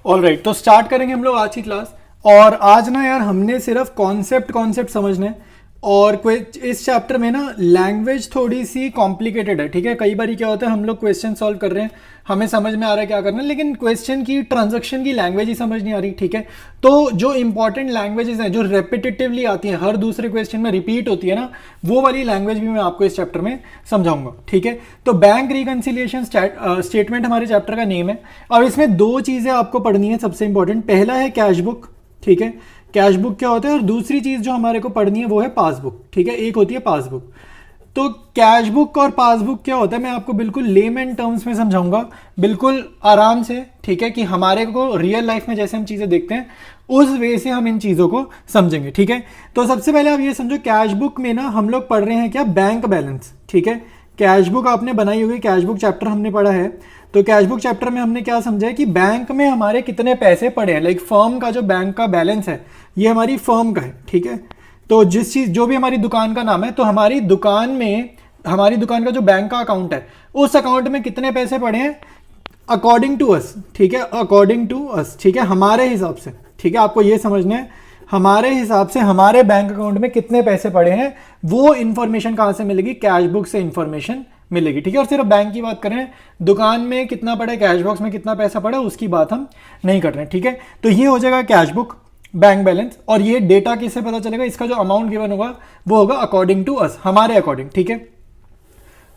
All right, तो start करेंगे हम लोग आज की क्लास। और आज ना यार हमने सिर्फ कॉन्सेप्ट समझने हैं। और इस चैप्टर में ना लैंग्वेज थोड़ी सी कॉम्प्लिकेटेड है, ठीक है। कई बार क्या होता है हम लोग क्वेश्चन सॉल्व कर रहे हैं, हमें समझ में आ रहा है क्या करना है, लेकिन क्वेश्चन की ट्रांजैक्शन की लैंग्वेज ही समझ नहीं आ रही, ठीक है। तो जो इंपॉर्टेंट लैंग्वेजेस हैं जो रेपिटेटिवली आती हैं, हर दूसरे क्वेश्चन में रिपीट होती है ना, वो वाली लैंग्वेज भी मैं आपको इस चैप्टर में समझाऊंगा, ठीक है। तो बैंक रिकन्सिलिएशन स्टेटमेंट हमारे चैप्टर का नेम है। अब इसमें दो चीज़ें आपको पढ़नी है सबसे इंपॉर्टेंट। पहला है कैश बुक, ठीक है, कैश बुक क्या होता है, और दूसरी चीज जो हमारे को पढ़नी है वो है पासबुक, ठीक है। एक होती है पासबुक। तो कैश बुक और पासबुक क्या होता है मैं आपको बिल्कुल लेमैन टर्म्स में समझाऊंगा, बिल्कुल आराम से, ठीक है, कि हमारे को रियल लाइफ में जैसे हम चीजें देखते हैं उस वे से हम इन चीजों को समझेंगे, ठीक है। तो सबसे पहले आप ये समझो, कैश बुक में ना हम लोग पढ़ रहे हैं क्या, बैंक बैलेंस, ठीक है। कैश बुक आपने बनाई होगी, कैश बुक चैप्टर हमने पढ़ा है। तो कैश बुक चैप्टर में हमने क्या समझा है कि बैंक में हमारे कितने पैसे पड़े हैं, लाइक फर्म का जो बैंक का बैलेंस है ये हमारी फर्म का है, ठीक है। तो जिस चीज जो भी हमारी दुकान का नाम है, तो हमारी दुकान में, हमारी दुकान का जो बैंक का अकाउंट है उस अकाउंट में कितने पैसे पड़े हैं अकॉर्डिंग टू अस, ठीक है, अकॉर्डिंग टू अस, ठीक है, हमारे हिसाब से, ठीक है। आपको ये समझना है हमारे हिसाब से हमारे बैंक अकाउंट में कितने पैसे पड़े हैं, वो इंफॉर्मेशन कहां से मिलेगी, कैश बुक से इंफॉर्मेशन मिलेगी, ठीक है। और सिर्फ बैंक की बात करें, दुकान में कितना पड़ा है, कैश बॉक्स में कितना पैसा पड़ा है, उसकी बात हम नहीं कर रहे हैं, ठीक है। तो ये हो जाएगा कैश बुक, बैंक बैलेंस। और ये डेटा किससे पता चलेगा, इसका जो अमाउंट गिवन होगा वो होगा अकॉर्डिंग टू अस, हमारे अकॉर्डिंग, ठीक है।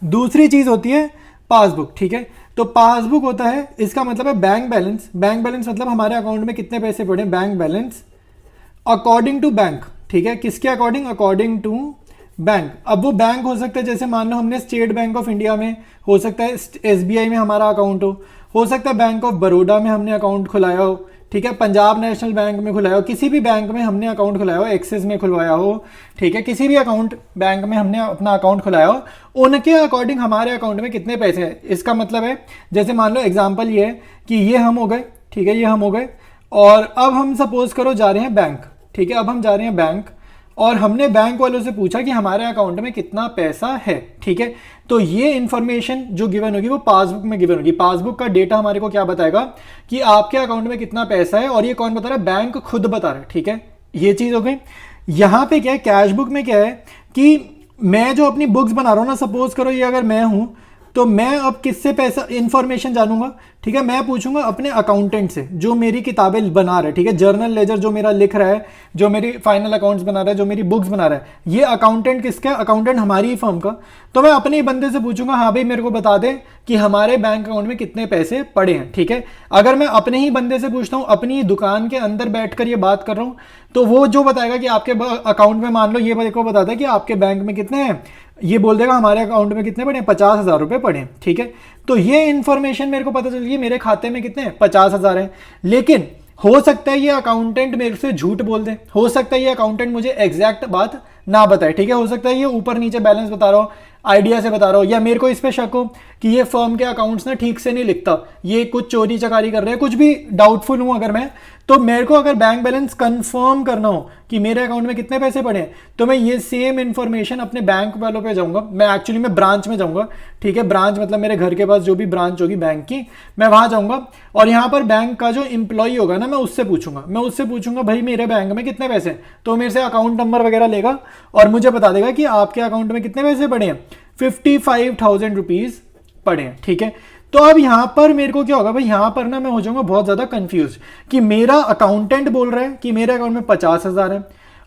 दूसरी चीज होती है पासबुक, ठीक है। तो पासबुक होता है, इसका मतलब है बैंक बैलेंस। बैंक बैलेंस मतलब हमारे अकाउंट में कितने पैसे पड़े, bank balance according to bank, ठीक है। किसके अकॉर्डिंग, अकॉर्डिंग टू बैंक। अब वो बैंक हो सकता है जैसे मान लो हमने स्टेट बैंक ऑफ इंडिया में, हो सकता है एसबीआई में हमारा अकाउंट हो सकता है बैंक ऑफ बड़ौदा में हमने अकाउंट खुलाया हो, ठीक है, पंजाब नेशनल बैंक में खुलाया हो, किसी भी बैंक में हमने अकाउंट खुलाया हो, एक्सिस में खुलवाया हो, ठीक है, किसी भी अकाउंट बैंक में हमने अपना अकाउंट खुलाया हो, उनके अकॉर्डिंग हमारे अकाउंट में कितने पैसे हैं। इसका मतलब है जैसे मान लो एग्जाम्पल ये है कि ये हम हो गए, ठीक है, ये हम हो गए, और अब हम सपोज करो जा रहे हैं बैंक, ठीक है, अब हम जा रहे हैं बैंक और हमने बैंक वालों से पूछा कि हमारे अकाउंट में कितना पैसा है, ठीक है। तो ये इंफॉर्मेशन जो गिवन होगी वो पासबुक में गिवन होगी। पासबुक का डेटा हमारे को क्या बताएगा कि आपके अकाउंट में कितना पैसा है, और ये कौन बता रहा है, बैंक खुद बता रहा है, ठीक है। ये चीज हो गई। यहां पे क्या है, कैश बुक में क्या है कि मैं जो अपनी बुक्स बना रहा हूं ना, सपोज करो ये अगर मैं हूं, तो मैं अब किससे पैसा इंफॉर्मेशन जानूंगा, ठीक है, मैं पूछूंगा अपने अकाउंटेंट से जो मेरी किताबें बना रहा है, ठीक है, जर्नल लेजर जो मेरा लिख रहा है, जो मेरी फाइनल अकाउंट्स बना रहा है, जो मेरी बुक्स बना रहा है, ये अकाउंटेंट किसका, अकाउंटेंट हमारी ही फर्म का। तो मैं अपने ही बंदे से पूछूंगा, हाँ भाई मेरे को बता दे कि हमारे बैंक अकाउंट में कितने पैसे पड़े हैं, ठीक है। अगर मैं अपने ही बंदे से पूछता हूँ, अपनी दुकान के अंदर बैठकर ये बात कर रहा हूँ, तो वो जो बताएगा कि आपके अकाउंट में, मान लो ये मेरे को बताता है कि आपके बैंक में कितने हैं, ये बोल देगा हमारे अकाउंट में कितने पड़े हैं, 50,000 रुपए पड़े हैं, ठीक है। तो ये इंफॉर्मेशन मेरे को पता चल गई मेरे खाते में कितने हैं, 50,000 है। लेकिन हो सकता है ये अकाउंटेंट मेरे से झूठ बोल दे, हो सकता है ये अकाउंटेंट मुझे एग्जैक्ट बात ना बताए, ठीक है। हो सकता है ये ऊपर नीचे बैलेंस बता रहा हो, आइडिया से बता रहा हो, या मेरे को इस पे शक हो कि ये फर्म के अकाउंट्स ना ठीक से नहीं लिखता, ये कुछ चोरी चकारी कर रहे हैं, कुछ भी डाउटफुल हूं अगर मैं, तो मेरे को अगर बैंक बैलेंस कंफर्म करना हो कि मेरे अकाउंट में कितने पैसे पड़े हैं, तो मैं ये सेम इंफॉर्मेशन अपने बैंक वालों पे जाऊंगा। मैं एक्चुअली मैं ब्रांच में जाऊंगा, ठीक है, ब्रांच मतलब मेरे घर के पास जो भी ब्रांच होगी बैंक की, मैं वहां जाऊंगा और यहाँ पर बैंक का जो इंप्लॉई होगा ना, मैं उससे पूछूंगा भाई मेरे बैंक में कितने पैसे हैं, तो मेरे से अकाउंट नंबर वगैरह लेगा और मुझे बता देगा कि आपके अकाउंट में कितने पैसे पड़े हैं, 55,000 रुपीज पड़े हैं, ठीक है। तो अब यहां पर मेरे को क्या होगा भाई, यहां पर ना मैं हो जाऊंगा बहुत ज्यादा कंफ्यूज कि मेरा अकाउंटेंट बोल रहा है कि मेरे अकाउंट में 50,000 है,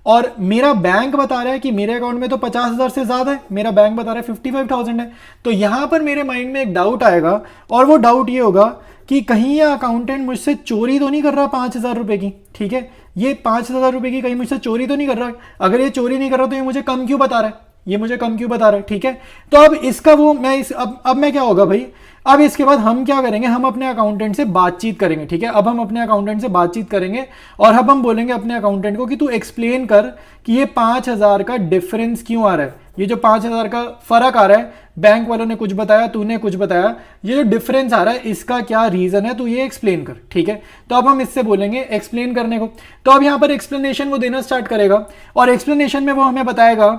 और मेरा बैंक बता रहा है कि मेरे अकाउंट में तो 50,000 से ज्यादा है, मेरा बैंक बता रहा है 55,000 है। तो यहां पर मेरे माइंड में एक डाउट आएगा, और वो डाउट ये होगा कि कहीं ये अकाउंटेंट मुझसे चोरी तो नहीं कर रहा 5,000 रुपए की, ठीक है, ये 5,000 रुपए की कहीं मुझसे चोरी तो नहीं कर रहा। अगर ये चोरी नहीं कर रहा तो ये मुझे कम क्यों बता रहा है, ये मुझे कम क्यों बता रहा है, ठीक है। तो अब इसका वो मैं अब मैं क्या होगा भाई, अब इसके बाद हम क्या करेंगे, हम अपने अकाउंटेंट से बातचीत करेंगे, ठीक है। अब हम अपने अकाउंटेंट से बातचीत करेंगे और अब हम बोलेंगे अपने अकाउंटेंट को कि तू एक्सप्लेन कर कि ये 5,000 का डिफरेंस क्यों आ रहा है, ये जो 5,000 का फर्क आ रहा है, बैंक वालों ने कुछ बताया, तूने कुछ बताया, ये जो डिफरेंस आ रहा है इसका क्या रीजन है, तू ये एक्सप्लेन कर, ठीक है। तो अब हम इससे बोलेंगे एक्सप्लेन करने को। तो अब यहाँ पर एक्सप्लेनेशन वो देना स्टार्ट करेगा, और एक्सप्लेनेशन में वो हमें बताएगा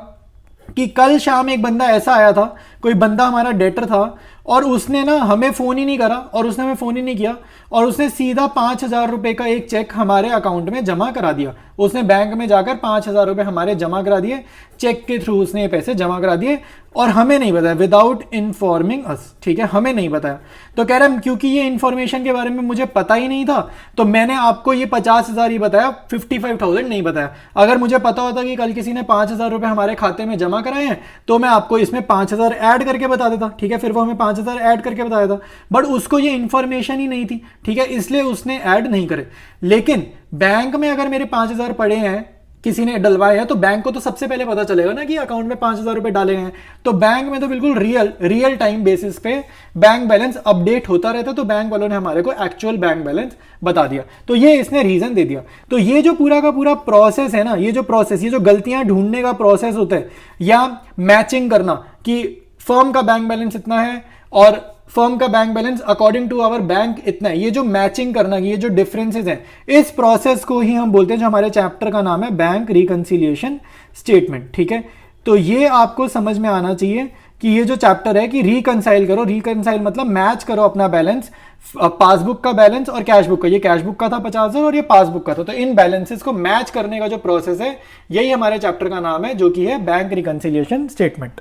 कि कल शाम एक बंदा ऐसा आया था, कोई बंदा हमारा डेटर था और उसने ना हमें फ़ोन ही नहीं करा और उसने हमें फ़ोन ही नहीं किया और उसने सीधा 5,000 रुपये का एक चेक हमारे अकाउंट में जमा करा दिया। उसने बैंक में जाकर 5,000 रुपये हमारे जमा करा दिए, चेक के थ्रू उसने ये पैसे जमा करा दिए और हमें नहीं बताया, विदाउट इन्फॉर्मिंग अस, ठीक है, हमें नहीं बताया। तो कह रहा है क्योंकि ये इन्फॉर्मेशन के बारे में मुझे पता ही नहीं था तो मैंने आपको ये 50,000 ही बताया, 55,000 नहीं बताया। अगर मुझे पता होता कि कल किसी ने 5,000 रुपये हमारे खाते में जमा कराए हैं तो मैं आपको इसमें 5,000 ऐड करके बता देता, ठीक है, फिर वो हमें 5,000 ऐड करके बता देता, बट उसको ये इन्फॉर्मेशन ही नहीं थी, ठीक है, इसलिए उसने ऐड नहीं करे। लेकिन बैंक में अगर मेरे 5,000 पड़े हैं, किसी ने डलवाए हैं, तो बैंक को तो सबसे पहले पता चलेगा ना कि अकाउंट में 5,000 रुपए डाले हैं। तो बैंक में तो बिल्कुल रियल टाइम बेसिस पे बैंक बैलेंस अपडेट होता रहता, तो बैंक वालों ने हमारे को एक्चुअल बैंक बैलेंस बता दिया। तो ये इसने रीजन दे दिया। तो ये जो पूरा का पूरा प्रोसेस है ना, ये जो गलतियां ढूंढने का प्रोसेस होता है या मैचिंग करना कि फर्म का बैंक बैलेंस इतना है और फर्म का bank balance according to our bank इतना है, ये जो मैचिंग करना, ये जो डिफरेंसेस हैं, इस प्रोसेस को ही हम बोलते हैं, जो हमारे चैप्टर का नाम है बैंक रिकंसिलिएशन स्टेटमेंट, ठीक है। तो ये आपको समझ में आना चाहिए कि ये जो चैप्टर है कि रिकंसाइल करो, रिकंसाइल मतलब मैच करो अपना बैलेंस, पासबुक का बैलेंस और कैशबुक का। ये कैशबुक का था 50,000 और ये पासबुक का था, तो इन बैलेंसेस को मैच करने का जो प्रोसेस है, यही हमारे चैप्टर का नाम है, जो कि है बैंक रिकंसिलिएशन स्टेटमेंट,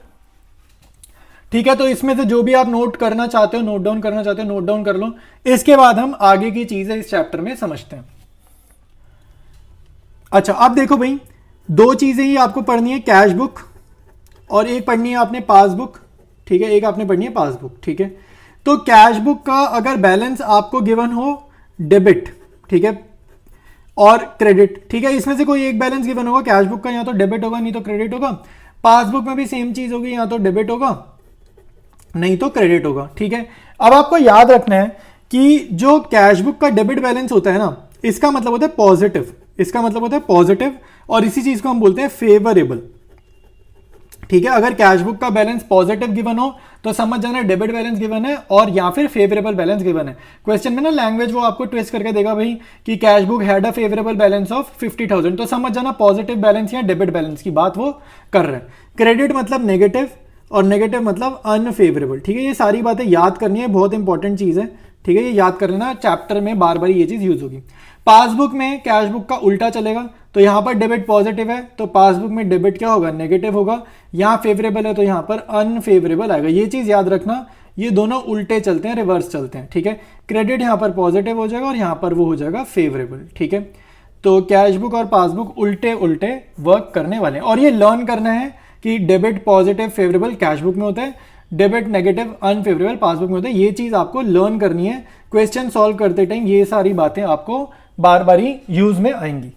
ठीक है। तो इसमें से जो भी आप नोट करना चाहते हो, नोट डाउन करना चाहते हो, नोट डाउन कर लो। इसके बाद हम आगे की चीजें इस चैप्टर में समझते हैं। अच्छा, अब देखो भाई, दो चीजें ही आपको पढ़नी है, कैश बुक और एक पढ़नी है आपने पासबुक, ठीक है, एक आपने पढ़नी है पासबुक, ठीक है। तो कैश बुक का अगर बैलेंस आपको गिवन हो डेबिट, ठीक है, और क्रेडिट, ठीक है, इसमें से कोई एक बैलेंस गिवन होगा कैश बुक का, या तो डेबिट होगा नहीं तो क्रेडिट होगा। पासबुक में भी सेम चीज होगी, या तो डेबिट होगा नहीं तो क्रेडिट होगा, ठीक है। अब आपको याद रखना है कि जो कैश बुक का डेबिट बैलेंस होता है ना, इसका मतलब होता है पॉजिटिव, इसका मतलब होता है पॉजिटिव, और इसी चीज को हम बोलते हैं फेवरेबल, ठीक है। अगर कैश बुक का बैलेंस पॉजिटिव गिवन हो तो समझ जाना डेबिट बैलेंस गिवन है, और या फिर फेवरेबल बैलेंस गिवन है। क्वेश्चन में ना लैंग्वेज वो आपको ट्विस्ट करके देगा भाई कि cash book had a favourable balance of 50,000, तो समझ जाना पॉजिटिव बैलेंस या डेबिट बैलेंस की बात वो कर रहे हैं। क्रेडिट मतलब नेगेटिव और नेगेटिव मतलब अनफेवरेबल, ठीक है। ये सारी बातें याद करनी है, बहुत इंपॉर्टेंट चीज है, ठीक है, ये याद कर लेना, चैप्टर में बार बार ये चीज यूज होगी। पासबुक में कैश बुक का उल्टा चलेगा, तो यहां पर डेबिट पॉजिटिव है तो पासबुक में डेबिट क्या होगा, नेगेटिव होगा। यहां फेवरेबल है तो यहां पर अनफेवरेबल आएगा, ये चीज याद रखना, ये दोनों उल्टे चलते हैं, रिवर्स चलते हैं, ठीक है। क्रेडिट यहां पर पॉजिटिव हो जाएगा और यहां पर वो हो जाएगा फेवरेबल, ठीक है। तो कैश बुक और पासबुक उल्टे उल्टे वर्क करने वाले हैं, और ये लर्न करना है कि debit positive favourable cash book में होता है, डेबिट नेगेटिव अनफेवरेबल पासबुक में होता है। ये चीज आपको लर्न करनी है, क्वेश्चन सॉल्व करते टाइम ये सारी बातें आपको बार बार ही यूज में आएंगी।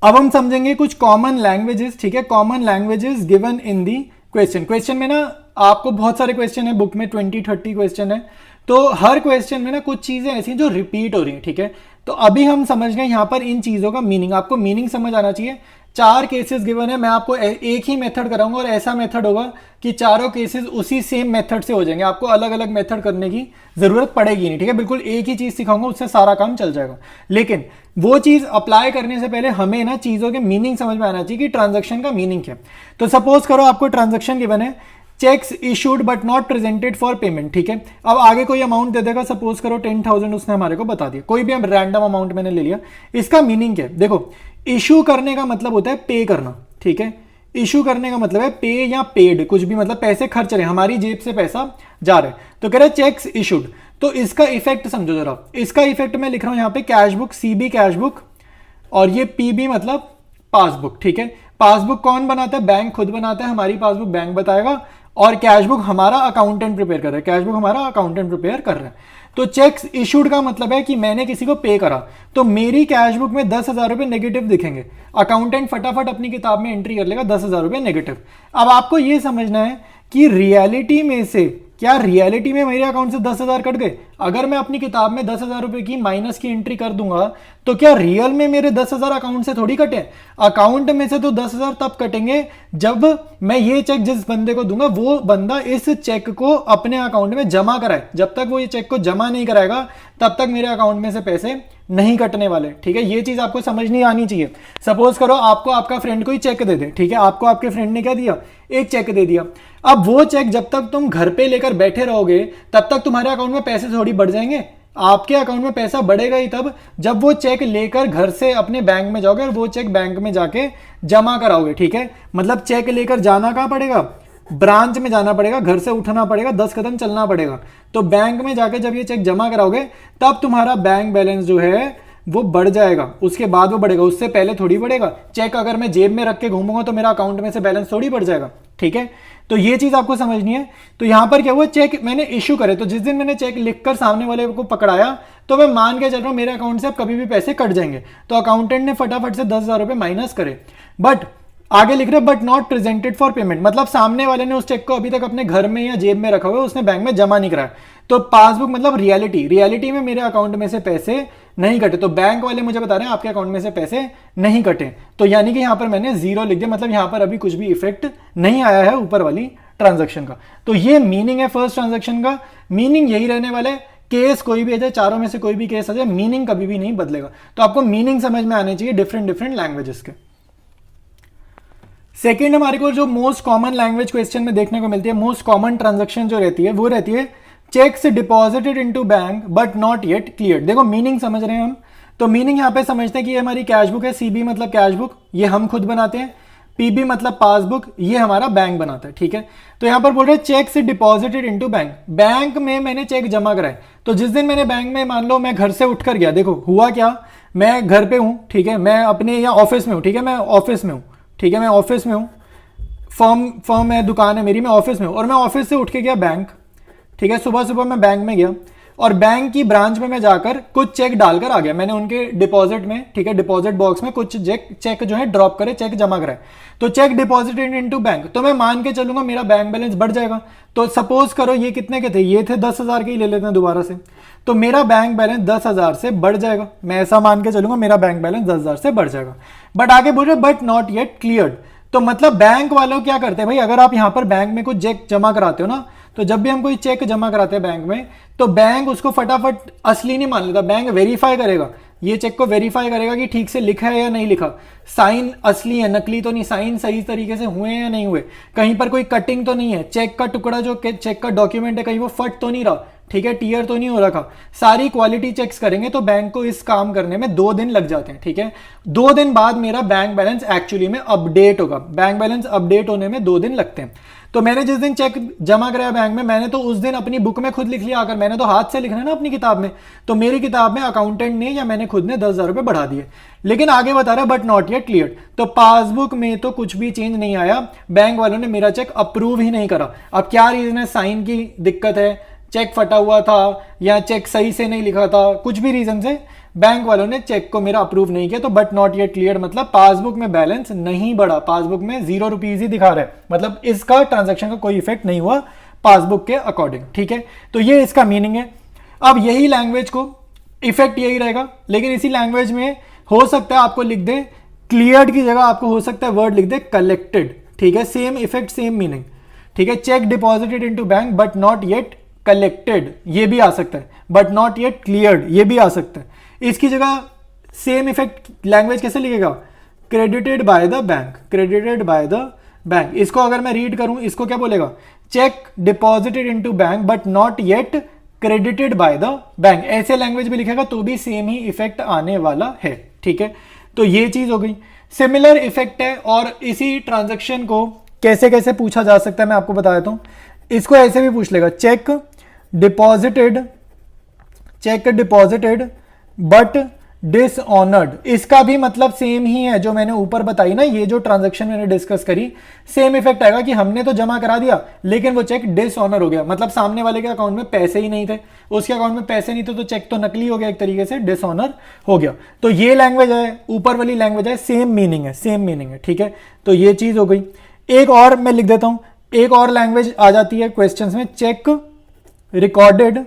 अब हम समझेंगे कुछ कॉमन लैंग्वेजेस, ठीक है, common languages given in the question. Question में ना आपको बहुत सारे क्वेश्चन है, बुक में 20-30 क्वेश्चन है, तो हर क्वेश्चन में ना कुछ चीजें ऐसी हैं जो रिपीट हो रही हैं, ठीक है। तो अभी हम समझ गए यहां पर इन चीजों का मीनिंग, आपको मीनिंग समझ आना चाहिए। 4 केसेस गिवन है, मैं आपको एक ही मेथड कराऊंगा और ऐसा मेथड होगा कि चारों केसेस उसी सेम मेथड से हो जाएंगे, आपको अलग अलग मेथड करने की जरूरत पड़ेगी नहीं, ठीक है। बिल्कुल एक ही चीज सिखाऊंगा, उससे सारा काम चल जाएगा। लेकिन वो चीज अप्लाई करने से पहले हमें ना चीजों के मीनिंग समझ में आना चाहिए कि ट्रांजेक्शन का मीनिंग क्या। तो सपोज करो आपको ट्रांजेक्शन गिवन है, cheques issued but not presented for payment, ठीक है। अब आगे कोई अमाउंट दे देगा, सपोज करो 10,000 उसने हमारे को बता दिया, कोई भी हम रैंडम अमाउंट मैंने ले लिया। इसका मीनिंग क्या है, देखो, इशू करने का मतलब होता है पे करना, ठीक है। इशू करने का मतलब है पे या पेड, कुछ भी मतलब पैसे खर्च रहे, हमारी जेब से पैसा जा रहा है, तो कह रहे चेक्स इशूड। तो इसका इफेक्ट समझो जरा, इसका इफेक्ट मैं लिख रहा हूं यहां पे cash book, CB cash book, और ये पीबी मतलब पासबुक, ठीक है। पासबुक कौन बनाता है, बैंक खुद बनाता है, हमारी पासबुक बैंक बताएगा, और कैश बुक हमारा अकाउंटेंट प्रिपेयर कर रहा है, कैश बुक हमारा अकाउंटेंट प्रिपेयर कर रहा है। तो चेक्स इशूड का मतलब है कि मैंने किसी को पे करा, तो मेरी कैश बुक में 10,000 रुपए नेगेटिव दिखेंगे, अकाउंटेंट फटाफट अपनी किताब में एंट्री कर लेगा 10,000 रुपए नेगेटिव। अब आपको यह समझना है कि रियलिटी में से क्या रियलिटी में मेरे अकाउंट से 10,000 कट गए। अगर मैं अपनी किताब में 10,000 रुपए की माइनस की एंट्री कर दूंगा तो क्या रियल में मेरे 10,000 अकाउंट से थोड़ी कटे। अकाउंट में से तो 10,000 तब कटेंगे जब मैं ये चेक जिस बंदे को दूंगा वो बंदा इस चेक को अपने अकाउंट में जमा कराए। जब तक वो ये चेक को जमा नहीं कराएगा तब तक मेरे अकाउंट में से पैसे नहीं कटने वाले, ठीक है। ये चीज आपको समझनी आनी चाहिए। सपोज करो आपको आपका फ्रेंड कोई चेक दे दे, ठीक है, आपको आपके फ्रेंड ने क्या दिया, एक चेक दे दिया। अब वो चेक जब तक तुम घर पे लेकर बैठे रहोगे तब तक तुम्हारे अकाउंट में पैसे थोड़ी बढ़ जाएंगे। आपके अकाउंट में पैसा बढ़ेगा ही तब जब वो चेक लेकर घर से अपने बैंक में जाओगे और वो चेक बैंक में जाके जमा कराओगे, ठीक है। मतलब चेक लेकर जाना कहाँ पड़ेगा, ब्रांच में जाना पड़ेगा, घर से उठना पड़ेगा, 10 कदम चलना पड़ेगा। तो बैंक में जाके जब ये चेक जमा कराओगे तब तुम्हारा बैंक बैलेंस जो है वो बढ़ जाएगा, उसके बाद वो बढ़ेगा, उससे पहले थोड़ी बढ़ेगा। चेक अगर मैं जेब में रख के घूमूंगा तो मेरा अकाउंट में से बैलेंस थोड़ी बढ़ जाएगा, ठीक है। तो ये चीज आपको समझनी है। तो यहां पर क्या हुआ, चेक मैंने इशू करे, तो जिस दिन मैंने चेक लिखकर सामने वाले को पकड़ाया तो मैं मान के चल रहा हूं मेरे अकाउंट से अब कभी भी पैसे कट जाएंगे। तो अकाउंटेंट ने फटाफट से 10,000 रुपए माइनस करे, बट आगे लिख रहे but not presented for payment, मतलब सामने वाले ने उस चेक को अभी तक अपने घर में या जेब में रखा हुआ है, उसने बैंक में जमा नहीं कराया। तो पासबुक मतलब रियलिटी में मेरे अकाउंट में से पैसे नहीं कटे, तो बैंक वाले मुझे बता रहे हैं आपके अकाउंट में से पैसे नहीं कटे, तो यानी कि यहां पर मैंने जीरो लिख दिया, मतलब यहां पर अभी कुछ भी इफेक्ट नहीं आया है ऊपर वाली ट्रांजैक्शन का। तो ये मीनिंग है फर्स्ट ट्रांजैक्शन का, मीनिंग यही रहने वाला है। केस कोई भी आ जाए, चारों में से कोई भी केस आ जाए, मीनिंग कभी भी नहीं बदलेगा। तो आपको मीनिंग समझ में आने चाहिए डिफरेंट लैंग्वेजेस के। सेकेंड हमारे को जो मोस्ट कॉमन लैंग्वेज क्वेश्चन में देखने को मिलती है, मोस्ट कॉमन ट्रांजैक्शन जो रहती है वो रहती है checks deposited into bank but not yet cleared. देखो मीनिंग समझ रहे हैं हम, तो मीनिंग यहां पे समझते हैं कि ये हमारी कैश बुक है, सीबी मतलब कैश बुक, ये हम खुद बनाते हैं, पीबी मतलब पासबुक, ये हमारा बैंक बनाता है, ठीक है। तो यहां पर बोल रहे हैं checks deposited into bank, bank में मैंने चेक जमा कराए। तो जिस दिन मैंने बैंक में, मान लो मैं घर से उठकर गया, देखो हुआ क्या, मैं घर पे हूं, ठीक है, मैं अपने या ऑफिस में हूं, ठीक है, मैं ऑफिस में हूं, ठीक है, मैं ऑफिस में हूं, फर्म है, दुकान है मेरी, मैं ऑफिस में हूं और मैं ऑफिस से उठ के गया बैंक, ठीक है। सुबह सुबह मैं बैंक में गया और बैंक की ब्रांच में मैं जाकर कुछ चेक डालकर आ गया, मैंने उनके डिपॉजिट में, ठीक है, डिपॉजिट बॉक्स में कुछ चेक जो है ड्रॉप करे, चेक जमा कराए। तो चेक डिपॉजिटेड इनटू बैंक, तो मैं मान के चलूंगा मेरा बैंक बैलेंस बढ़ जाएगा। तो सपोज करो ये कितने के थे, ये थे 10,000 के ही ले लेते हैं दोबारा से, तो मेरा बैंक बैलेंस 10,000 से बढ़ जाएगा, मैं ऐसा मान के चलूंगा मेरा बैंक बैलेंस 10,000 से बढ़ जाएगा। बट आगे बोल रहे बट नॉट येट क्लियर्ड, तो मतलब बैंक वालों क्या करते हैं भाई, अगर आप यहां पर बैंक में कुछ चेक जमा कराते हो ना, तो जब भी हम कोई चेक जमा कराते हैं बैंक में, तो बैंक उसको फटाफट असली नहीं मान लेता, बैंक वेरीफाई करेगा, ये चेक को वेरीफाई करेगा कि ठीक से लिखा है या नहीं लिखा, साइन असली है नकली तो नहीं, साइन सही तरीके से हुए हैं या नहीं हुए, कहीं पर कोई कटिंग तो नहीं है, चेक का टुकड़ा जो चेक का डॉक्यूमेंट है कहीं वो फट तो नहीं रहा, ठीक है, टीयर तो नहीं हो रखा, सारी क्वालिटी चेक्स करेंगे। तो बैंक को इस काम करने में 2 दिन लग जाते हैं, ठीक है। 2 दिन बाद मेरा बैंक बैलेंस एक्चुअली में अपडेट होगा, बैंक बैलेंस अपडेट होने में 2 दिन लगते हैं। तो मैंने जिस दिन चेक जमा कराया बैंक में, मैंने तो उस दिन अपनी बुक में खुद लिख लिया, आकर मैंने तो हाथ से लिखना है ना अपनी किताब में, तो मेरी किताब में अकाउंटेंट ने या मैंने खुद ने 10,000 रुपए बढ़ा दिए। लेकिन आगे बता रहा है बट नॉट येट क्लियर्ड, तो पासबुक में तो कुछ भी चेंज नहीं आया, बैंक वालों ने मेरा चेक अप्रूव ही नहीं करा। अब क्या रीजन है, साइन की दिक्कत है, चेक फटा हुआ था या चेक सही से नहीं लिखा था, कुछ भी रीजन से बैंक वालों ने चेक को मेरा अप्रूव नहीं किया। तो बट नॉट येट क्लियर मतलब पासबुक में बैलेंस नहीं बढ़ा, पासबुक में 0 रुपीज ही दिखा रहा है, मतलब इसका ट्रांजैक्शन का कोई इफेक्ट नहीं हुआ पासबुक के अकॉर्डिंग, ठीक है। तो ये इसका मीनिंग है। अब यही लैंग्वेज को इफेक्ट यही रहेगा, लेकिन इसी लैंग्वेज में हो सकता है आपको लिख दे क्लियर्ड की जगह आपको हो सकता है वर्ड लिख दे कलेक्टेड, ठीक है, सेम इफेक्ट सेम मीनिंग, ठीक है। Check deposited into bank but not yet collected, ये भी आ सकता है, बट नॉट येट क्लियर्ड ये भी आ सकता है। इसकी जगह सेम इफेक्ट लैंग्वेज कैसे लिखेगा, credited by the bank, credited by the bank. इसको अगर मैं रीड करूं, इसको क्या बोलेगा, check deposited into bank but not yet credited by the bank, ऐसे लैंग्वेज भी लिखेगा तो भी सेम ही इफेक्ट आने वाला है, ठीक है। तो ये चीज हो गई, सिमिलर इफेक्ट है। और इसी ट्रांजैक्शन को कैसे कैसे पूछा जा सकता है मैं आपको बता देता हूं। इसको ऐसे भी पूछ लेगा, चेक डिपॉजिटेड बट डिसऑनर्ड, इसका भी मतलब सेम ही है जो मैंने ऊपर बताई ना, ये जो ट्रांजैक्शन मैंने डिस्कस करी सेम इफेक्ट आएगा कि हमने तो जमा करा दिया लेकिन वो चेक डिसऑनर हो गया, मतलब सामने वाले के अकाउंट में पैसे ही नहीं थे, उसके अकाउंट में पैसे नहीं थे तो चेक तो नकली हो गया, एक तरीके से डिसऑनर हो गया। तो ये लैंग्वेज है, ऊपर वाली लैंग्वेज है, सेम मीनिंग है, सेम मीनिंग है, ठीक है। तो ये चीज हो गई। एक और मैं लिख देता हूं, एक और लैंग्वेज आ जाती है क्वेश्चंस में, cheque recorded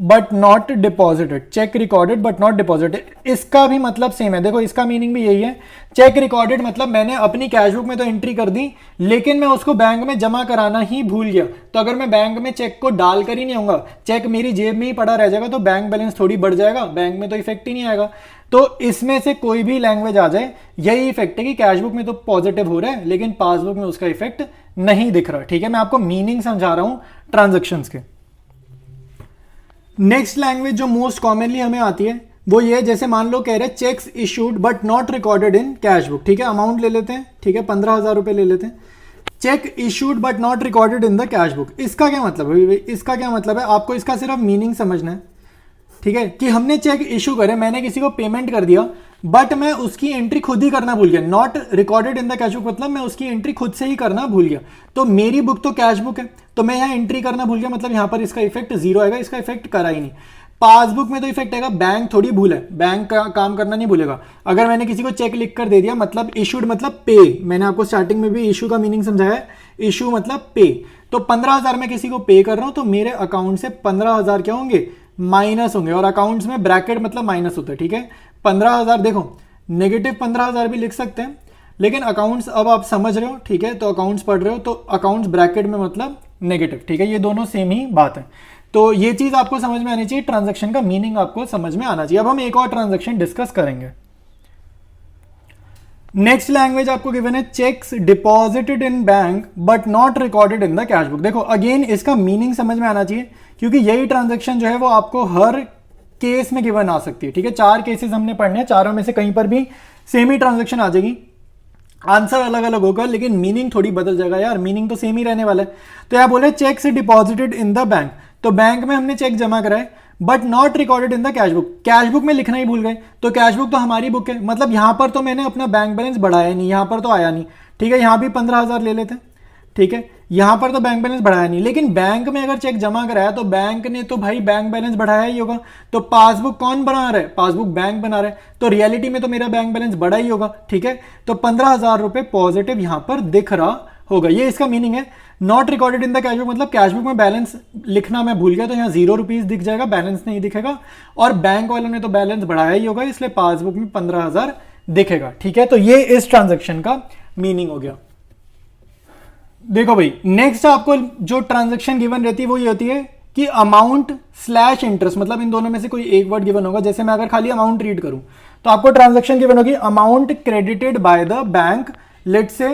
but not deposited, cheque recorded but not deposited, इसका भी मतलब सेम है। देखो इसका मीनिंग भी यही है। चेक रिकॉर्डेड मतलब मैंने अपनी कैश बुक में तो एंट्री कर दी, लेकिन मैं उसको बैंक में जमा कराना ही भूल गया। तो अगर मैं बैंक में चेक को डाल कर ही नहीं आऊंगा, चेक मेरी जेब में ही पड़ा रह जाएगा, तो बैंक बैलेंस थोड़ी बढ़ जाएगा, बैंक में तो इफेक्ट ही नहीं आएगा। तो इसमें से कोई भी लैंग्वेज आ जाए, यही इफेक्ट है कि कैश बुक में तो पॉजिटिव हो रहा है लेकिन पासबुक में उसका इफेक्ट नहीं दिख रहा। ठीक है, मैं आपको मीनिंग समझा रहा हूं ट्रांजेक्शंस के। नेक्स्ट लैंग्वेज जो मोस्ट कॉमनली हमें आती है वो ये, जैसे मान लो कह रहे हैं cheques issued but not recorded in cash book. ठीक है, अमाउंट ले लेते हैं, ठीक है 15,000 रुपए ले लेते हैं। Check issued but not recorded in the cash book, इसका क्या मतलब है? इसका क्या मतलब है, आपको इसका सिर्फ मीनिंग समझना है। ठीक है, कि हमने चेक इशू करे, मैंने किसी को पेमेंट कर दिया, बट मैं उसकी एंट्री खुद ही करना भूल गया। Not recorded in the cash book मतलब मैं उसकी एंट्री खुद से ही करना भूल गया। तो मेरी बुक तो कैश बुक है, तो मैं यहाँ एंट्री करना भूल गया, मतलब यहाँ पर इसका इफेक्ट जीरो आएगा, इसका इफेक्ट करा ही नहीं। पासबुक में तो इफेक्ट आएगा, बैंक थोड़ी भूल है, बैंक का काम करना नहीं भूलेगा। अगर मैंने किसी को चेक लिख कर दे दिया, मतलब इशूड मतलब पे, मैंने आपको स्टार्टिंग में भी इशू का मीनिंग समझाया है, इशू मतलब पे। तो 15,000 में किसी को पे कर रहा हूं, तो मेरे अकाउंट से 15,000 क्या होंगे, माइनस होंगे। और अकाउंट्स में ब्रैकेट मतलब माइनस होता है। ठीक है, 15,000 देखो नेगेटिव 15,000 भी लिख सकते हैं, लेकिन अकाउंट्स अब आप समझ रहे हो। ठीक है, तो अकाउंट्स पढ़ रहे हो तो अकाउंट्स ब्रैकेट में मतलब नेगेटिव। ठीक है, ये दोनों सेम ही बात है। तो ये चीज आपको समझ में आनी चाहिए, ट्रांजैक्शन का मीनिंग आपको समझ में आना चाहिए। अब हम एक और ट्रांजैक्शन डिस्कस करेंगे। नेक्स्ट लैंग्वेज आपको गिवन है checks deposited in bank but not recorded in the cash book. देखो अगेन इसका मीनिंग समझ में आना चाहिए, क्योंकि यही ट्रांजैक्शन जो है वो आपको हर केस में गिवन आ सकती है। ठीक है, 4 केसेस हमने पढ़ने हैं, चारों में से कहीं पर भी सेम ही ट्रांजैक्शन आ जाएगी, आंसर अलग अलग होगा लेकिन मीनिंग थोड़ी बदल जाएगा। यार मीनिंग तो सेम ही रहने वाला है। तो यह बोले checks deposited in the bank, तो बैंक में हमने चेक जमा कराए but not recorded in the cash book, cash book में लिखना ही भूल गए। तो कैश बुक तो हमारी बुक है, मतलब यहां पर तो मैंने अपना बैंक बैलेंस बढ़ाया नहीं, यहां पर तो आया नहीं। ठीक है, यहां भी 15,000 ले लेते हैं। ठीक है, यहां पर तो बैंक बैलेंस बढ़ाया नहीं, लेकिन बैंक में अगर चेक जमा कराया तो बैंक ने तो भाई बैंक बैलेंस बढ़ाया ही होगा। तो पासबुक कौन बना रहा है, पासबुक बैंक बना रहा है, तो रियलिटी में तो मेरा बैंक बैलेंस बढ़ा ही होगा। ठीक है, तो 15,000 रुपए पॉजिटिव यहां पर दिख रहा होगा, ये इसका मीनिंग है। Not recorded in the cash book मतलब कैश बुक में बैलेंस लिखना मैं भूल गया, तो यहाँ 0 रुपीज दिख जाएगा, बैलेंस नहीं दिखेगा। और बैंक वालों ने तो बैलेंस बढ़ाया ही होगा, इसलिए पासबुक में 15,000 दिखेगा। ठीक है, तो ये इस ट्रांजेक्शन का मीनिंग हो गया। देखो भाई नेक्स्ट आपको जो ट्रांजेक्शन गिवन रहती है वो ये होती है कि अमाउंट स्लैश इंटरेस्ट, मतलब इन दोनों में से कोई एक वर्ड गिवन होगा। जैसे मैं अगर खाली अमाउंट रीड करूं तो आपको ट्रांजेक्शन गिवन होगी amount credited by the bank लेट से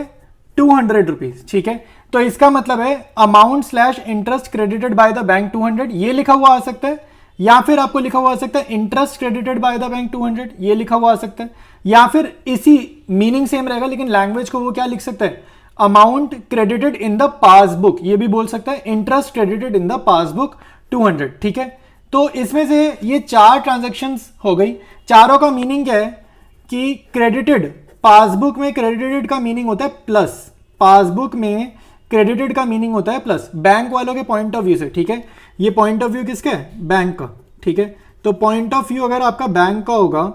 200 रुपीज। ठीक है, तो इसका मतलब है amount slash interest credited by the bank 200, ये लिखा हुआ आ सकता है, या फिर आपको लिखा हुआ आ सकता है interest credited by the bank 200, ये लिखा हुआ आ सकता है, या फिर इसी मीनिंग सेम रहेगा लेकिन लैंग्वेज को वो क्या लिख सकता है, amount credited in the passbook, ये भी बोल सकता है interest credited in the passbook 200। ठीक है, तो इसमें से ये 4 ट्रांजैक्शंस हो गई। चारों का मीनिंग क्या है कि क्रेडिटेड, पासबुक में क्रेडिटेड का मीनिंग होता है प्लस, पासबुक में क्रेडिटेड का मीनिंग होता है प्लस, बैंक वालों के पॉइंट ऑफ व्यू से। ठीक है, ये पॉइंट ऑफ व्यू किसका है, बैंक का। ठीक है, तो पॉइंट ऑफ व्यू अगर आपका बैंक का होगा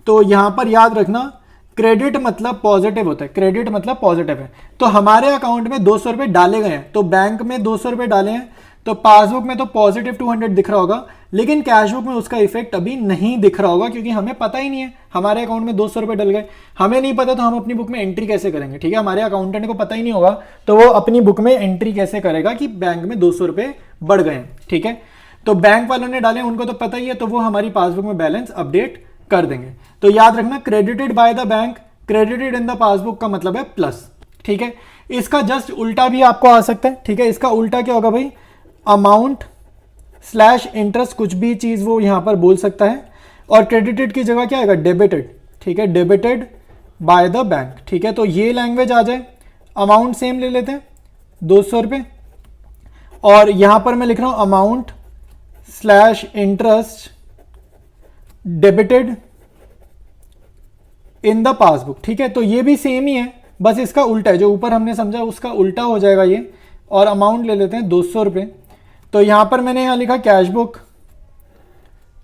तो यहां पर याद रखना क्रेडिट मतलब पॉजिटिव होता है, क्रेडिट मतलब पॉजिटिव है। तो हमारे अकाउंट में 200 रुपए डाले गए हैं, तो बैंक में 200 रुपए डाले हैं, तो पासबुक में तो पॉजिटिव 200 दिख रहा होगा, लेकिन कैश बुक में उसका इफेक्ट अभी नहीं दिख रहा होगा, क्योंकि हमें पता ही नहीं है हमारे अकाउंट में 200 रुपए डल गए। हमें नहीं पता तो हम अपनी बुक में एंट्री कैसे करेंगे। ठीक है, हमारे अकाउंटेंट को पता ही नहीं होगा तो वो अपनी बुक में एंट्री कैसे करेगा कि बैंक में 200 रुपए बढ़ गए हैं। ठीक है, तो बैंक वालों ने डाले, उनको तो पता ही है, तो वो हमारी पासबुक में बैलेंस अपडेट कर देंगे। तो याद रखना credited by the bank, credited in the passbook का मतलब है प्लस। ठीक है, इसका जस्ट उल्टा भी आपको आ सकता है। ठीक है, इसका उल्टा क्या होगा भाई, अमाउंट स्लैश इंटरेस्ट, कुछ भी चीज वो यहां पर बोल सकता है, और क्रेडिटेड की जगह क्या आएगा, डेबिटेड। ठीक है, डेबिटेड बाय द बैंक। ठीक है, तो ये लैंग्वेज आ जाए। अमाउंट सेम ले लेते हैं 200 रुपए, और यहां पर मैं लिख रहा हूं amount slash interest debited in the passbook. ठीक है, तो ये भी सेम ही है, बस इसका उल्टा है, जो ऊपर हमने समझा उसका उल्टा हो जाएगा ये। और अमाउंट ले लेते हैं 200 रुपए, तो यहां पर मैंने यहां लिखा कैश बुक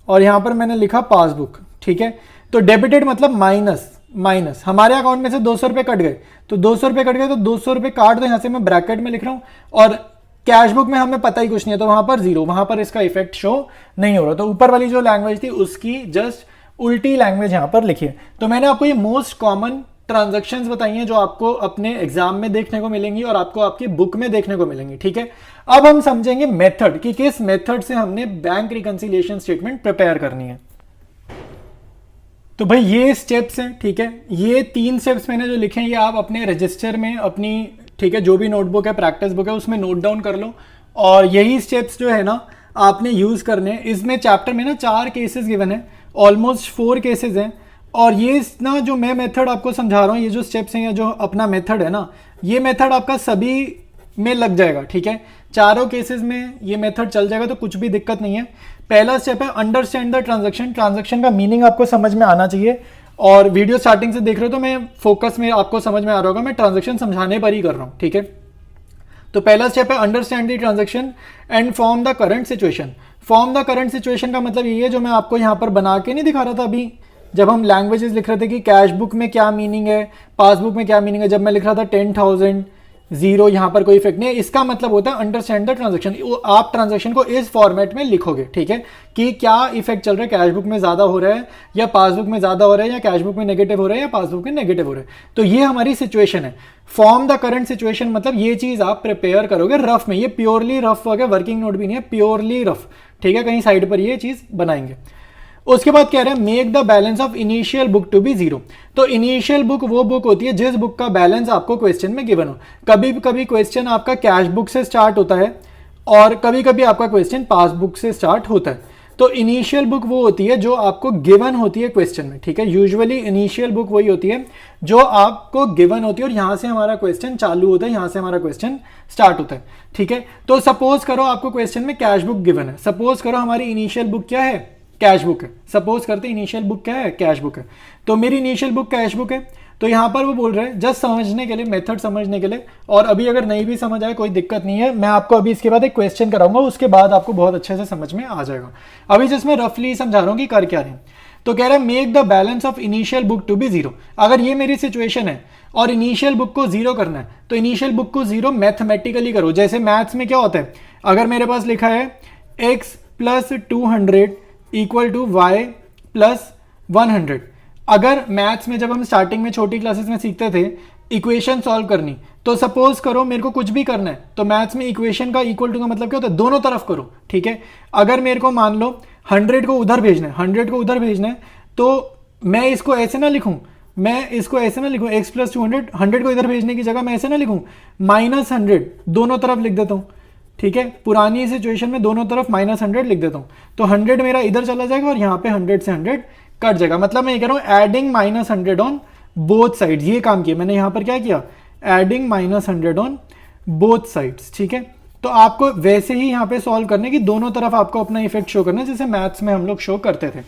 और यहां पर मैंने लिखा पासबुक। ठीक है, तो डेबिटेड मतलब माइनस, माइनस हमारे अकाउंट में से 200 रुपए कट गए, तो 200 रुपए कट गए तो 200 रुपए काट दो, यहां से मैं ब्रैकेट में लिख रहा हूं, और कैश बुक में हमें पता ही कुछ नहीं है, तो वहां पर जीरो, वहां पर इसका इफेक्ट शो नहीं हो रहा। तो ऊपर वाली जो लैंग्वेज थी उसकी जस्ट उल्टी लैंग्वेज यहां पर लिखी है। तो मैंने आपको ये मोस्ट कॉमन ट्रांजैक्शंस बताई हैं जो आपको अपने एग्जाम में देखने को मिलेंगी और आपको आपकी बुक में देखने को मिलेंगी, ठीक है। अब हम समझेंगे मेथड कि किस मेथड से हमने बैंक रिकंसिलिएशन स्टेटमेंट प्रिपेयर करनी है। तो भाई ये स्टेप्स हैं, ठीक है। ये 3 स्टेप्स मैंने जो लिखे हैं ये आप अपने रजिस्टर में अपनी, ठीक है, जो भी नोटबुक है, प्रैक्टिस बुक है, उसमें नोट डाउन कर लो। और यही स्टेप्स जो है ना आपने यूज करने हैं। इसमें चैप्टर में ना 4 केसेस गिवन है, ऑलमोस्ट 4 केसेस हैं। और ये ना जो मैं मेथड आपको समझा रहा हूँ, ये जो स्टेप्स हैं या जो अपना मेथड है ना, ये मेथड आपका सभी में लग जाएगा, ठीक है। चारों केसेस में ये मेथड चल जाएगा, तो कुछ भी दिक्कत नहीं है। पहला स्टेप है अंडरस्टैंड द ट्रांजैक्शन। ट्रांजैक्शन का मीनिंग आपको समझ में आना चाहिए। और वीडियो स्टार्टिंग से देख रहे हो तो मैं फोकस में आपको समझ में आ रहा होगा, मैं ट्रांजैक्शन समझाने पर ही कर रहा हूँ, ठीक है। तो पहला स्टेप है understand the transaction and form the current situation. Form the current situation का मतलब ये है जो मैं आपको यहाँ पर बना के नहीं दिखा रहा था अभी, जब हम लैंग्वेजेस लिख रहे थे कि कैश बुक में क्या मीनिंग है, पासबुक में क्या मीनिंग है। जब मैं लिख रहा था 10,000 जीरो, यहाँ पर कोई इफेक्ट नहीं है। इसका मतलब होता है अंडरस्टैंड द ट्रांजैक्शन। आप ट्रांजैक्शन को इस फॉर्मेट में लिखोगे, ठीक है, कि क्या इफेक्ट चल रहा है, कैश बुक में ज्यादा हो रहा है या पासबुक में ज्यादा हो रहा है, या कैश बुक में नेगेटिव हो रहा है या पासबुक में नेगेटिव हो रहा है। तो ये हमारी सिचुएशन है। फॉर्म द करंट सिचुएशन मतलब ये चीज आप प्रिपेयर करोगे रफ में। ये प्योरली रफ हो गया, वर्किंग नोट भी नहीं है, प्योरली रफ, ठीक है। कहीं साइड पर ये चीज बनाएंगे। उसके बाद कह रहे हैं make the balance of initial book to be zero. तो इनिशियल बुक वो बुक होती है जिस बुक का बैलेंस आपको क्वेश्चन में गिवन हो। कभी कभी क्वेश्चन आपका कैश बुक से स्टार्ट होता है और कभी कभी आपका क्वेश्चन पासबुक से स्टार्ट होता है। तो इनिशियल बुक वो होती है जो आपको गिवन होती है क्वेश्चन में, ठीक है। यूजुअली इनिशियल बुक वही होती है जो आपको गिवन होती है और यहां से हमारा क्वेश्चन चालू होता है, यहां से हमारा क्वेश्चन स्टार्ट होता है, ठीक है। तो सपोज करो आपको क्वेश्चन में कैश बुक गिवन है। सपोज करो हमारी इनिशियल बुक क्या है, कैश बुक है। सपोज करते इनिशियल बुक क्या है, कैश बुक है। तो मेरी इनिशियल बुक कैश बुक है। तो यहां पर वो बोल रहे हैं जस्ट समझने के लिए, मेथड समझने के लिए। और अभी अगर नहीं भी समझ आए कोई दिक्कत नहीं है, मैं आपको अभी इसके बाद एक क्वेश्चन कराऊंगा, उसके बाद आपको बहुत अच्छे से समझ में आ जाएगा। अभी जस्ट मैं रफली समझा रहा हूं कि कर क्या रहे हैं। तो कह रहे हैं make the balance of initial book to be zero. अगर ये मेरी सिचुएशन है और इनिशियल बुक को जीरो करना है तो इनिशियल बुक को जीरो मैथमेटिकली करो। जैसे मैथ्स में क्या होता है, अगर मेरे पास लिखा है x plus 200 equal to y plus 100। अगर मैथ्स में जब हम स्टार्टिंग में छोटी क्लासेस में सीखते थे इक्वेशन सॉल्व करनी, तो सपोज करो मेरे को कुछ भी करना है तो मैथ्स में इक्वेशन का इक्वल टू का मतलब क्या होता है, दोनों तरफ करो, ठीक है। अगर मेरे को मान लो 100 को उधर भेजना है, 100 को उधर भेजना है, तो मैं इसको ऐसे ना लिखूं, मैं इसको ऐसे ना लिखूं x प्लस 200, 100 को इधर भेजने की जगह मैं ऐसे ना लिखूं, -100 दोनों तरफ लिख देता हूं, ठीक है। पुरानी सिचुएशन में दोनों तरफ -100 लिख देता हूं, तो 100 मेरा इधर चला जाएगा और यहाँ पे 100 से 100 कट जाएगा। मतलब मैं ये कह रहा हूं एडिंग -100 ऑन बोथ साइड्स। ये काम किया मैंने, यहाँ पर क्या किया, एडिंग -100 ऑन बोथ साइड्स, ठीक है। तो आपको वैसे ही यहाँ पे सॉल्व करने की, दोनों तरफ आपको अपना इफेक्ट शो करना है जैसे मैथ्स में हम लोग शो करते थे।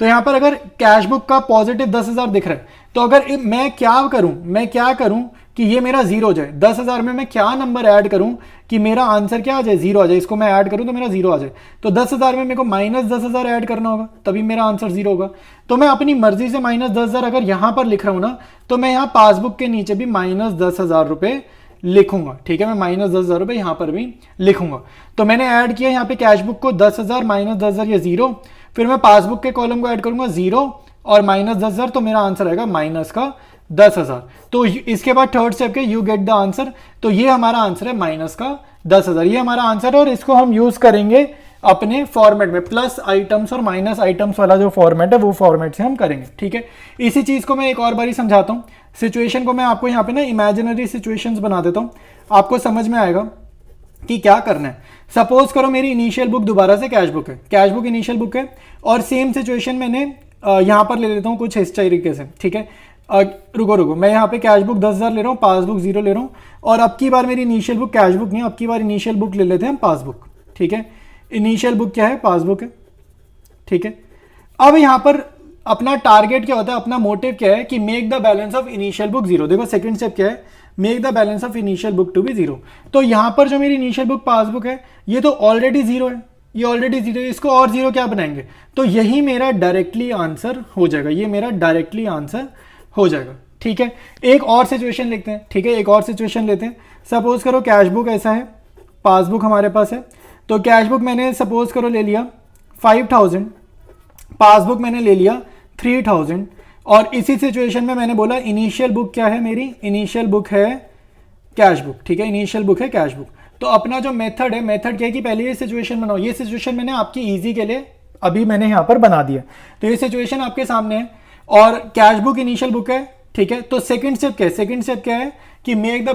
तो यहाँ पर अगर कैश बुक का पॉजिटिव 10,000 दिख रहा है, तो अगर मैं क्या करूं कि ये मेरा जीरो हो जाए, 10,000 में मैं क्या नंबर ऐड करूं कि मेरा आंसर क्या आ जाए, जीरो आ जाए। इसको मैं ऐड करूं तो मेरा जीरो आ जाए। तो 10,000 में मेरे को -10,000 ऐड करना होगा, तभी मेरा आंसर जीरो होगा। तो मैं अपनी मर्जी से -10,000 अगर यहां पर लिख रहा हूं ना, तो मैं यहाँ पासबुक के नीचे भी -10,000 रुपए लिखूंगा, ठीक है। मैं -10,000 रुपए यहां पर भी लिखूंगा। तो मैंने ऐड किया यहाँ पे कैश बुक को 10,000 -10,000 ये जीरो, फिर मैं पासबुक के कॉलम को ऐड करूंगा जीरो और -10,000, तो मेरा आंसर आएगा माइनस का 10,000। तो इसके बाद थर्ड स्टेप के यू गेट द आंसर। तो ये हमारा आंसर है माइनस का 10,000, ये हमारा आंसर है। और इसको हम यूज करेंगे अपने फॉर्मेट में, प्लस आइटम्स और माइनस आइटम्स वाला जो फॉर्मेट है वो फॉर्मेट से हम करेंगे, ठीक है। इसी चीज को मैं एक और बारी समझाता हूँ। सिचुएशन को मैं आपको यहाँ पे ना इमेजिनरी सिचुएशंस बना देता हूँ, आपको समझ में आएगा कि क्या करना है। सपोज करो मेरी इनिशियल बुक दोबारा से कैश बुक है, कैश बुक इनिशियल बुक है, और सेम सिचुएशन मैंने यहाँ पर ले लेता हूँ कुछ इस तरीके से, ठीक है। रुको मैं यहाँ पे कैश बुक 10,000 ले रहा हूँ, पासबुक जीरो ले रहा हूँ, और अब की बार मेरी इनिशियल बुक कैश बुक नहीं है, अब की बार इनिशियल बुक ले लेते हैं हम पासबुक, ठीक है। इनिशियल बुक क्या है, पासबुक है, ठीक है। अब यहाँ पर अपना टारगेट क्या होता है, अपना मोटिव क्या है कि make the balance of initial book zero. देखो सेकंड स्टेप क्या है, make the balance of initial book to be zero. तो यहाँ पर जो मेरी इनिशियल बुक पासबुक है ये तो ऑलरेडी जीरो है, ये ऑलरेडी जीरो है, इसको और जीरो क्या बनाएंगे, तो यही मेरा डायरेक्टली आंसर हो जाएगा, ये मेरा डायरेक्टली आंसर हो जाएगा, ठीक है। एक और सिचुएशन लिखते हैं, ठीक है, एक और सिचुएशन लेते हैं। सपोज करो कैश बुक ऐसा है पासबुक हमारे पास है, तो कैश बुक मैंने सपोज करो ले लिया 5000, पासबुक मैंने ले लिया 3000, और इसी सिचुएशन में मैंने बोला इनिशियल बुक क्या है मेरी, इनिशियल बुक है कैश बुक, ठीक है, इनिशियल बुक है कैश बुक। तो अपना जो मेथड है, मेथड क्या है कि पहले ये सिचुएशन बनाओ, ये सिचुएशन मैंने आपकी इजी के लिए अभी मैंने यहाँ पर बना दिया, तो ये सिचुएशन आपके सामने है और कैश बुक इनिशियल बुक है, ठीक है। तो सेकंड स्टेप क्या है, सेकंड स्टेप क्या है कि make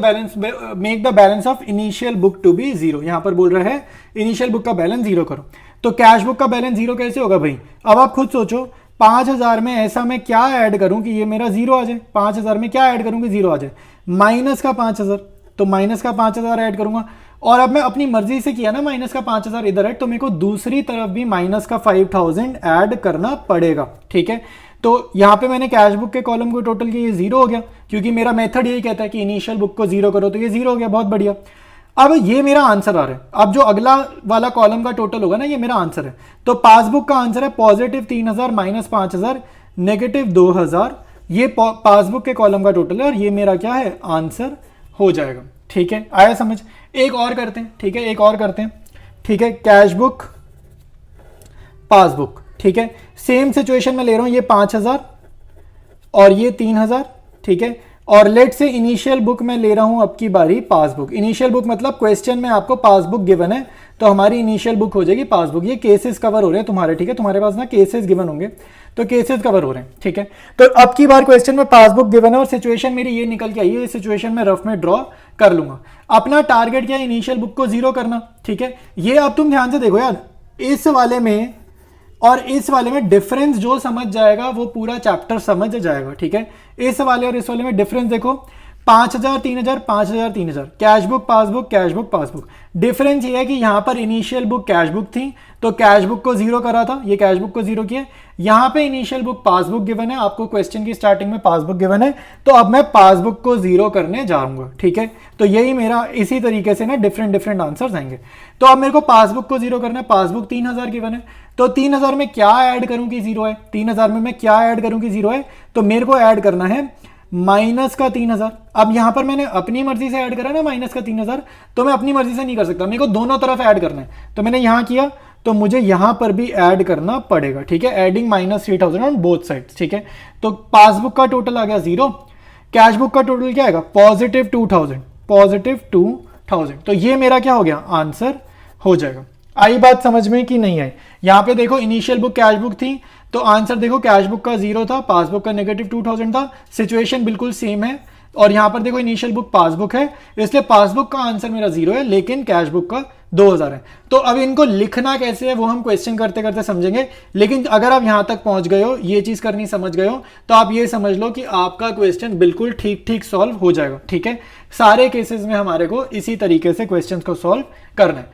the balance of initial book to be zero. यहाँ पर बोल रहा है इनिशियल बुक का बैलेंस जीरो करो। तो कैश बुक का बैलेंस जीरो कैसे होगा भाई, अब आप खुद सोचो 5000 में ऐसा मैं क्या ऐड करूं कि ये मेरा जीरो आ जाए, 5000 में क्या ऐड करूं कि जीरो आ जाए, माइनस का 5000, तो माइनस का 5000 ऐड करूंगा। और अब मैं अपनी मर्जी से किया ना माइनस का 5000 इधर है, तो मेरे को दूसरी तरफ भी माइनस का 5000 ऐड करना पड़ेगा, ठीक है। तो यहाँ पे मैंने कैश बुक के कॉलम को टोटल किया, ये जीरो हो गया, क्योंकि मेरा मेथड यही कहता है कि इनिशियल बुक को जीरो करो, तो ये जीरो हो गया, बहुत बढ़िया। अब ये मेरा आंसर आ रहा है, अब जो अगला वाला कॉलम का टोटल होगा ना, ये मेरा आंसर है। तो पासबुक का आंसर है पॉजिटिव 3000 माइनस 5000 नेगेटिव 2000, ये पासबुक के कॉलम का टोटल है और ये मेरा क्या है, आंसर हो जाएगा, ठीक है। आया समझ। एक और करते हैं, ठीक है, एक और करते हैं, ठीक है। कैश बुक पासबुक, ठीक है, सेम सिचुएशन में ले रहा हूं, ये 5000 और ये 3000, ठीक है। और लेट से इनिशियल बुक में ले रहा हूं अब की बारी पासबुक। इनिशियल बुक मतलब क्वेश्चन में आपको पासबुक गिवन है, तो हमारी इनिशियल बुक हो जाएगी पासबुक। ये केसेस कवर हो रहे हैं तुम्हारे, ठीक है, तुम्हारे पास ना केसेस गिवन होंगे, तो केसेस कवर हो रहे हैं, ठीक है। तो अब की बार क्वेश्चन में पासबुक गिवन है और सिचुएशन मेरी ये निकल के आई है, ये सिचुएशन में रफ में ड्रॉ कर लूंगा। अपना टारगेट क्या है, इनिशियल बुक को जीरो करना, ठीक है। ये अब तुम ध्यान से देखो यार, इस वाले में और इस वाले में डिफरेंस जो समझ जाएगा वो पूरा चैप्टर समझ जाएगा, ठीक है। इस वाले और इस वाले में डिफरेंस देखो, 5000 3000 5000 3000, cash book passbook, cash book passbook. Difference ये है कि यहां पर इनिशियल बुक कैश बुक थी, तो कैश बुक को जीरो करा था, ये कैश बुक को जीरो किया। यहां पे इनिशियल बुक पासबुक गिवन है, आपको क्वेश्चन की स्टार्टिंग में पासबुक गिवन है, तो अब मैं पासबुक को जीरो करने जाऊंगा, ठीक है। तो यही मेरा इसी तरीके से ना डिफरेंट डिफरेंट आंसर्स आएंगे। तो अब मेरे को पासबुक को जीरो करना है, पासबुक 3000 गिवन है, तो 3000 में क्या ऐड करूं कि जीरो है, 3000 में मैं क्या ऐड करूं कि जीरो है, तो मेरे को ऐड करना है माइनस का 3000। अब यहां पर मैंने अपनी मर्जी से ऐड करा ना माइनस का 3000, तो मैं अपनी मर्जी से नहीं कर सकता, मेरे को दोनों तरफ ऐड करना है। तो मैंने यहां किया, तो मुझे यहां पर भी ऐड करना पड़ेगा, ठीक है, adding minus 3000 on both sides, ठीक है। तो पासबुक का टोटल आ गया जीरो, कैश बुक का टोटल क्या आएगा, पॉजिटिव 2000, पॉजिटिव 2000। तो ये मेरा क्या हो गया, आंसर हो जाएगा। आई बात समझ में कि नहीं आई। यहां पे देखो इनिशियल बुक कैश बुक थी, तो आंसर देखो कैश बुक का जीरो था, पासबुक का नेगेटिव 2000 था, सिचुएशन बिल्कुल सेम है। और यहां पर देखो इनिशियल बुक पासबुक है, इसलिए पासबुक का आंसर मेरा जीरो है, लेकिन कैश बुक का 2000 है। तो अब इनको लिखना कैसे है वो हम क्वेश्चन करते करते समझेंगे, लेकिन अगर आप यहां तक पहुंच गए हो, ये चीज करनी समझ गए हो, तो आप ये समझ लो कि आपका क्वेश्चन बिल्कुल ठीक ठीक सॉल्व हो जाएगा, ठीक है। सारे केसेस में हमारे को इसी तरीके से क्वेश्चन को सॉल्व करना है।